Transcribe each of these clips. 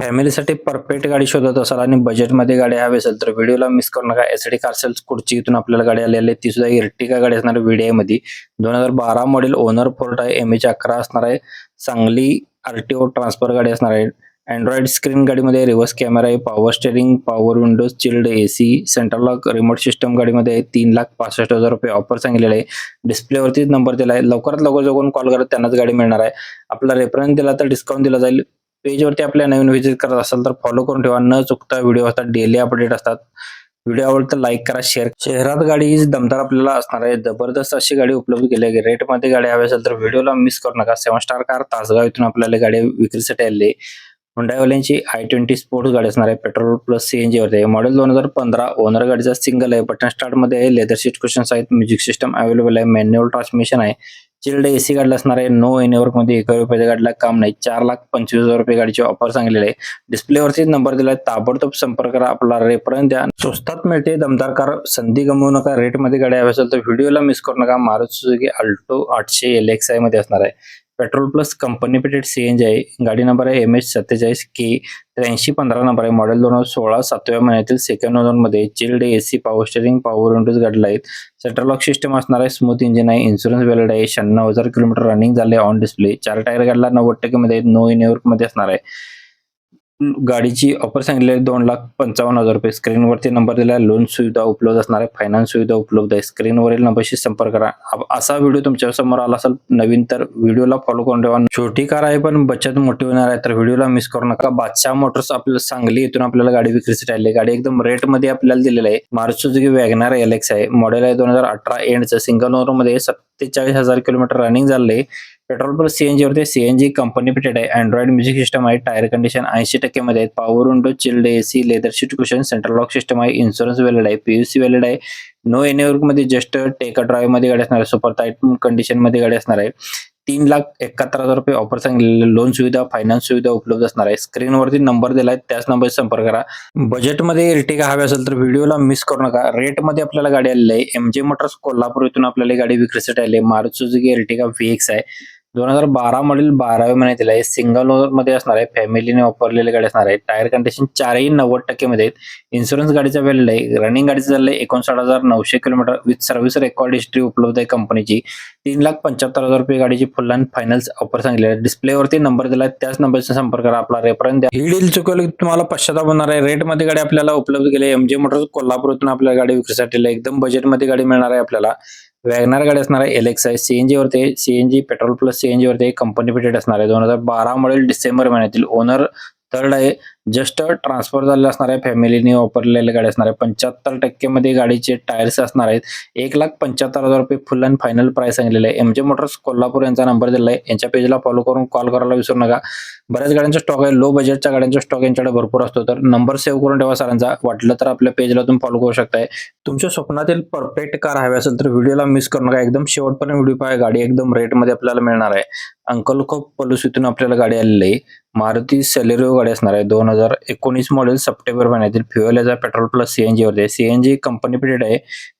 फॅमिलीसाठी परफेक्ट गाडी शोधत असाल आणि बजेटमध्ये गाडी हवी असेल तर व्हिडिओला मिस करू नका. एसडी कार सेल्स कुडची इथून आपल्याला गाडी आलेली आहे. ती सुद्धा इर्टिगा गाडी असणार आहे व्हीडीआय मध्ये 2012 मॉडेल ओनर फोर्ट आहे. एमएच 11 असणार आहे. चांगली आरटीओ ट्रान्सफर गाडी असणार आहे. अँड्रॉइड स्क्रीन गाडीमध्ये रिव्हर्स कॅमेरा आहे. Power steering, power Windows, chilled AC, central lock, remote system गाडीमध्ये आहे. 3,65,000 रुपये ऑफर सांगितलेला आहे. डिस्प्लेवरतीच नंबर दिला आहे. लवकरात लवकर जो कोण कॉल करत त्यांनाच गाडी मिळणार आहे. आपला रेफरन्स दिला तर डिस्काउंट दिला जाईल. पेजवरती आपल्या नवीन व्हिजिट करत असाल तर फॉलो करून ठेवा. न चुकता व्हिडिओ असतात, डेली अपडेट असतात. व्हिडिओ आवडला तर लाईक करा, शेअर. शहरात गाडी ही दमदार आपल्याला असणार आहे. जबरदस्त अशी गाडी उपलब्ध केली आहे. रेटमध्ये गाडी हवी असेल तर व्हिडिओला मिस करू नका. 7 स्टार कार तासगाव इथून आपल्याला गाडी विक्रीसाठी आलेली आहे. हुंडाईवाल्यांची i20 स्पोर्ट्स गाडी असणार आहे. पेट्रोल प्लस सीएनजी वरती आहे. मॉडेल 2015. ओनर गाडीचा सिंगल आहे. बटन स्टार्ट मध्ये आहे. लेदर सीट कुशन्स आहेत. म्युझिक सिस्टम अवेलेबल आहे. मॅन्युअल ट्रान्समिशन आहे. चिल्ड एसी गाडी असणार आहे. नो एनी वर्क मध्ये 1 रुपयाच्या गाडीला काम नाही. 4,25,000 रुपये गाडीची ऑफर सांगलेली आहे. डिस्प्लेवरती नंबर दिलाय. ताबडतोब संपर्क करा. आपला रेफरन्स द्या. स्वस्तात मिळते दमदार कार. संधी गमवू नका. रेटमध्ये गाडी हवी असेल तर व्हिडिओला मिस करू नका. मारुती सुझुकी अल्टो 800 LXi मध्ये असणार आहे. पेट्रोल प्लस कंपनी पेटेड सीएनजी आहे. गाडी नंबर आहे MH47K 8315 नंबर आहे. मॉडेल 2016 7व्या महिन्यातील सेकंड ओनर मध्ये. Chilled AC, power steering, power Windows गाडीला आहेत. सेंट्रल लॉक सिस्टम असणार आहे. स्मूथ इंजिन आहे. इन्शुरन्स व्हॅलिड आहे. 96,000 किलोमीटर रनिंग झाले. ऑन डिस्प्ले 4 टायर गाडीला 90% मध्ये आहेत. नो इन वर्क मध्ये असणार आहे. गाडीची ऑफर सांगितली 2,55,000 रुपये. स्क्रीनवरती नंबर दिला. लोन सुविधा उपलब्ध असणार आहे. फायनान्स सुविधा उपलब्ध आहे. स्क्रीनवरील नंबरशी संपर्क करा. असा व्हिडिओ तुमच्या समोर आला असेल नवीन तर व्हिडिओला फॉलो करून ठेवा. छोटी कार आहे पण बचत मोठी होणार आहे तर व्हिडिओला मिस करू नका. बादशाह मोटर्स आपल्याला सांगली इथून आपल्याला गाडी विक्रीसाठी आली. गाडी एकदम रेट मध्ये आपल्याला दिलेली आहे. मारुती सुझुकी वॅगनार LX आहे. मॉडेल आहे 2018 एंडचं. सिंगल ओनर मध्ये 47,000 किलोमीटर रनिंग झाले. पेट्रोल प्लस सीएनजी वरती. सीएनजी कंपनी फिटेड आहे. अँड्रॉइड म्युझिक सिस्टम आहे. टायर कंडिशन 80% मध्ये आहे. Power window, chilled AC, leather seat cushion, central lock system आहे. इन्शुरन्स व्हॅलिड आहे. पीयूसी व्हॅलिड आहे. नो एनी वर्क मध्ये जस्ट टेक अ ड्राईव्ह मध्ये गाडी असणार आहे. सुपर टाईट कंडिशन मध्ये गाडी असणार आहे. 3,71,000 रुपये ऑफर सांगितलेले. लोन सुविधा, फायनान्स सुविधा उपलब्ध असणार आहे. स्क्रीनवरती नंबर दिलाय त्याच नंबर संपर्क करा. बजेटमध्ये इर्टिगा हवी असेल तर व्हिडिओला मिस करू नका. रेटमध्ये आपल्याला गाडी आलेली आहे. MJ मोटर्स कोल्हापूर इथून आपल्याला गाडी विक्रीसाठी आली आहे. मारुती सुझुकी इर्टिगा VX आहे. 2012 मॉडेल 12व्या महिन्यातील आहे. सिंगल ओनर मध्ये असणार आहे. फॅमिलीने वापरलेली गाडी असणार आहे. टायर कंडिशन 4ही 90% मध्ये आहेत. इन्शुरन्स गाडीचा व्हॅलिड आहे. रनिंग गाडीचं झालंय 59,900 kilometre with service record history उपलब्ध आहे कंपनीची. 3,75,000 रुपये गाडीची फुल अँड फायनल्स ऑफर सांगितली आहे. डिस्प्लेवरती नंबर दिलाय त्याच नंबरचा संपर्क करा. आपला रेफरन्स द्या. ही डील चुकवली तुम्हाला पश्चाताप होणार आहे. रेटमध्ये गाडी आपल्याला उपलब्ध केली. MJ मोटर्स कोल्हापूरतून आपल्याला गाडी विक्रीसाठी एकदम बजेटमध्ये गाडी मिळणार आहे आपल्याला. वॅगनार गाडी असणार आहे. LX आहे. सीएनजी वरती. सीएनजी पेट्रोल प्लस सीएनजी वरती कंपनी फिटेड असणार आहे. 2012 मॉडेल डिसेंबर महिन्यातील. ओनर थर्ड आहे. जस्ट ट्रान्सफर झालेला असणार आहे. फॅमिलीने वापरलेली गाडी असणार आहे. 75% मध्ये गाडीचे टायर्स असणार आहेत. 1,75,000 रुपये फुल अँड फायनल प्राइस सांगितलेलं आहे. MJ मोटर्स कोल्हापूर यांचा नंबर दिला आहे. यांच्या पेजला फॉलो करून कॉल करायला विसरू नका. बऱ्याच गाड्यांचा स्टॉक आहे. लो बजेटच्या गाड्यांचा स्टॉक यांच्याकडे भरपूर असतो तर नंबर सेव्ह करून ठेवा सरांचा. वाटलं तर आपल्या पेजला तुम्ही फॉलो करू शकताय. तुमच्या स्वप्नातील परफेक्ट कार हवी असेल तर व्हिडिओला मिस करू नका. एकदम शेवटपर्यंत व्हिडिओ पाहा. गाडी एकदम रेटमध्ये आपल्याला मिळणार आहे. अंकल खोप पलूस इथून आपल्याला गाडी आलेली आहे. मारुती सेलेरिओ गाडी असणार आहे. 2019 मॉडेल सप्टेंबर महिन्यातील. फ्युएल याचा पेट्रोल प्लस सीएनजी वरती. सीएनजी कंपनी पिटेड आहे.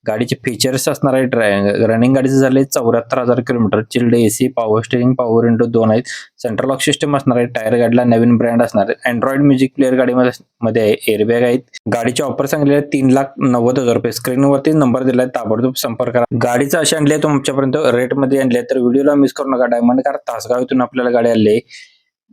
गाडीचे फीचर्स असणार आहे. रनिंग गाडीचे झाले 74,000 kilometre. Chilled AC, power steering, power window 2 आहेत. सेंट्रल लॉक सिस्टम असणार आहे. टायर गाडीला नवीन ब्रँड असणार आहे. अँड्रॉइड म्युझिक प्लेअर गाडीमध्ये आहे. एअरबॅग आहेत. गाडीची ऑफर सांगितली आहे 3,90,000 रुपये. स्क्रीनवरती नंबर दिलाय. ताबडतोब संपर्क करा. गाडीचा अशी आणली आहे तुमच्यापर्यंत रेटमध्ये आणली आहे तर व्हिडिओला मिस करू नका. डायमंड कार तासगाव इथून आपल्याला गाडी आली आहे.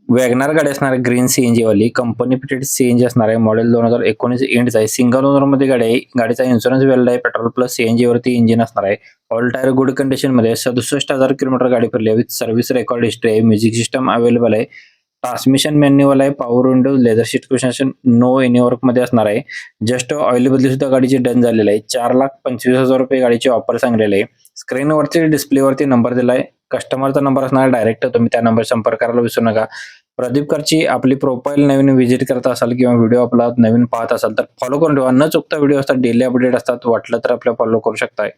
वॅगनार गाडी असणार आहे. ग्रीन सीएनजी वाली. कंपनी फिटेड सीएनजी असणार आहे. मॉडेल 2019 एंडचा आहे. सिंगल ओनर मध्ये गाडी आहे. गाडीचा इन्शुरन्स व्हॅलिड आहे. पेट्रोल प्लस सीएनजी वरती इंजिन असणार आहे. ऑल टायर गुड कंडिशन मध्ये. 67,000 किलोमीटर गाडी फिरली आहे. विथ सर्व्हिस रेकॉर्ड हिस्ट्री आहे. म्युझिक सिस्टम अवेलेबल आहे. ट्रान्समिशन मॅन्युअल आहे. Power window, leather seat cushion, no any work मध्ये असणार आहे. जस्ट ऑइल बदली सुद्धा गाडीची डन झालेली आहे. 4,25,000 रुपये गाडीची ऑफर सांगलेली आहे. स्क्रीनवरती डिस्प्लेवरती नंबर दिलाय. कस्टमरचा नंबर असणार डायरेक्ट. तुम्ही त्या नंबर संपर्क करायला विसरू नका. प्रदीप कारची आपली प्रोफाईल नवीन व्हिजिट करत असाल किंवा व्हिडिओ आपला नवीन पाहत असाल तर फॉलो करून ठेवा. न चुकता व्हिडिओ असतात, डेली अपडेट असतात. वाटलं तर आपल्याला फॉलो करू शकताय.